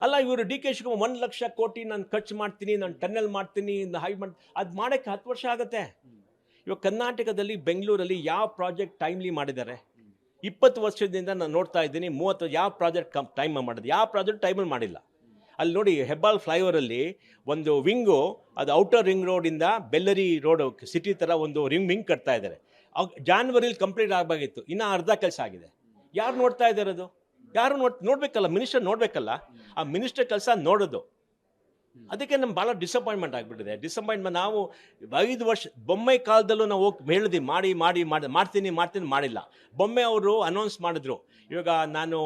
ಅಲ್ಲ ಇವರು D K Shivakumar 1,00,000 ಕೋಟಿ ನಾನು ಖರ್ಚು ಮಾಡ್ತೀನಿ, ನಾನು ಟನ್ನೆಲ್ ಮಾಡ್ತೀನಿ, ಹೈ ಮಾಡಿ ಅದು ಮಾಡೋಕ್ಕೆ 10 ವರ್ಷ ಆಗುತ್ತೆ. ಇವಾಗ ಕರ್ನಾಟಕದಲ್ಲಿ ಬೆಂಗಳೂರಲ್ಲಿ ಯಾವ ಪ್ರಾಜೆಕ್ಟ್ ಟೈಮ್ಲಿ ಮಾಡಿದ್ದಾರೆ? 20 ವರ್ಷದಿಂದ ನಾನು ನೋಡ್ತಾ ಇದ್ದೀನಿ. 30 ಯಾವ ಪ್ರಾಜೆಕ್ಟ್ ಟೈಮ್ ಮಾಡಿದೆ? ಯಾವ ಪ್ರಾಜೆಕ್ಟ್ ಟೈಮಲ್ಲಿ ಮಾಡಿಲ್ಲ. ಅಲ್ಲಿ ನೋಡಿ, ಹೆಬ್ಬಾಳ್ ಫ್ಲೈಓವರಲ್ಲಿ ಒಂದು ವಿಂಗು, ಅದು ಔಟರ್ ರಿಂಗ್ ರೋಡಿಂದ ಬೆಲ್ಲರಿ ರೋಡ್ ಸಿಟಿ ಥರ ಒಂದು ವಿಂಗ್ ಕಟ್ತಾ ಇದ್ದಾರೆ. ಜಾನ್ವರಿಲಿ ಕಂಪ್ಲೀಟ್ ಆಗಬೇಕಿತ್ತು, ಇನ್ನೂ ಅರ್ಧ ಕೆಲಸ ಆಗಿದೆ. ಯಾರು ನೋಡ್ತಾ ಇದ್ದಾರೆ? ಅದು ಯಾರು ನೋಡಬೇಕಲ್ಲ, ಮಿನಿಸ್ಟರ್ ನೋಡಬೇಕಲ್ಲ. ಆ ಮಿನಿಸ್ಟರ್ ಕೆಲಸ ನೋಡೋದು. ಅದಕ್ಕೆ ನಮ್ಗೆ ಭಾಳ ಡಿಸಪಾಯಿಂಟ್ಮೆಂಟ್ ಆಗಿಬಿಟ್ಟಿದೆ. ಡಿಸಪಾಯಿಂಟ್ಮೆಂಟ್. ನಾವು 5 ವರ್ಷ ಬೊಮ್ಮೆ ಕಾಲದಲ್ಲೂ ನಾವು ಹೋಗಿ ಹೇಳಿದ್ವಿ ಮಾಡ್ತೀನಿ ಮಾಡಿಲ್ಲ. ಬೊಮ್ಮೆ ಅವರು ಅನೌನ್ಸ್ ಮಾಡಿದ್ರು, ಇವಾಗ ನಾನು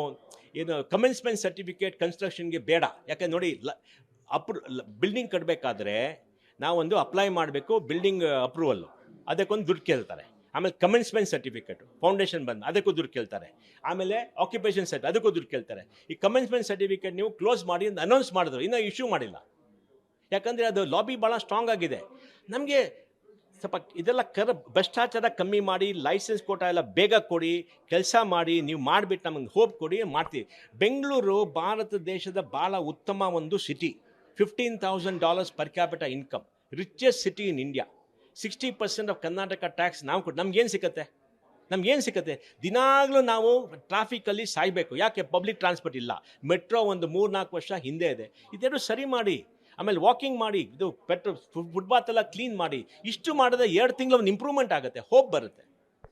ಏನು ಕಮೆನ್ಸ್ಮೆಂಟ್ ಸರ್ಟಿಫಿಕೇಟ್ ಕನ್ಸ್ಟ್ರಕ್ಷನ್ಗೆ ಬೇಡ. ಯಾಕೆ ನೋಡಿ, ಬಿಲ್ಡಿಂಗ್ ಕಟ್ಟಬೇಕಾದ್ರೆ ನಾವೊಂದು ಅಪ್ಲೈ ಮಾಡಬೇಕು, ಬಿಲ್ಡಿಂಗ್ ಅಪ್ರೂವಲ್ಲು, ಅದಕ್ಕೊಂದು ದುಡ್ಡು ಕೇಳ್ತಾರೆ. ಆಮೇಲೆ ಕಮೆನ್ಸ್ಮೆಂಟ್ ಸರ್ಟಿಫಿಕೇಟ್, ಫೌಂಡೇಶನ್ ಬಂದು ಅದಕ್ಕೂ ದುಡ್ಡು ಕೇಳ್ತಾರೆ. ಆಮೇಲೆ ಆಕ್ಯುಪೇಷನ್ ಸರ್ಟಿಫಿಕೇಟ್, ಅದಕ್ಕೂ ದುಡ್ಡು ಕೇಳ್ತಾರೆ. ಈ ಕಮೆನ್ಸ್ಮೆಂಟ್ ಸರ್ಟಿಫಿಕೇಟ್ ನೀವು ಕ್ಲೋಸ್ ಮಾಡಿ ಅಂತ ಅನೌನ್ಸ್ ಮಾಡಿದ್ರು, ಇನ್ನೂ ಇಶ್ಯೂ ಮಾಡಿಲ್ಲ. ಯಾಕಂದರೆ ಅದು ಲಾಬಿ ಭಾಳ ಸ್ಟ್ರಾಂಗ್ ಆಗಿದೆ. ನಮಗೆ ಸ್ವಲ್ಪ ಇದೆಲ್ಲ ಭ್ರಷ್ಟಾಚಾರ ಕಮ್ಮಿ ಮಾಡಿ, ಲೈಸೆನ್ಸ್ ಕೋಟ ಎಲ್ಲ ಬೇಗ ಕೊಡಿ, ಕೆಲಸ ಮಾಡಿ, ನೀವು ಮಾಡಿಬಿಟ್ಟು ನಮಗೆ ಹೋಪ್ ಕೊಡಿ, ಮಾಡ್ತೀವಿ. ಬೆಂಗಳೂರು ಭಾರತ ದೇಶದ ಭಾಳ ಉತ್ತಮ ಒಂದು city. $15,000 per capita income, richest city in India. 60% of Karnataka tax ನಾವು ಕೊಟ್ಟು ನಮ್ಗೇನು ಸಿಕ್ಕತ್ತೆ? ದಿನಾಗಲೂ ನಾವು ಟ್ರಾಫಿಕಲ್ಲಿ ಸಾಯಬೇಕು. ಯಾಕೆ? ಪಬ್ಲಿಕ್ ಟ್ರಾನ್ಸ್ಪೋರ್ಟ್ ಇಲ್ಲ. ಮೆಟ್ರೋ ಒಂದು 3-4 ವರ್ಷ ಹಿಂದೆ ಇದೆ. ಇದೆರಡು ಸರಿ ಮಾಡಿ. ಆಮೇಲೆ ವಾಕಿಂಗ್ ಮಾಡಿ, ಇದು ಫುಟ್ಪಾತ್ ಎಲ್ಲ ಕ್ಲೀನ್ ಮಾಡಿ. ಇಷ್ಟು ಮಾಡಿದ್ರೆ 2 ತಿಂಗಳು ಒಂದು ಇಂಪ್ರೂವ್ಮೆಂಟ್ ಆಗುತ್ತೆ, ಹೋಪ್ ಬರುತ್ತೆ.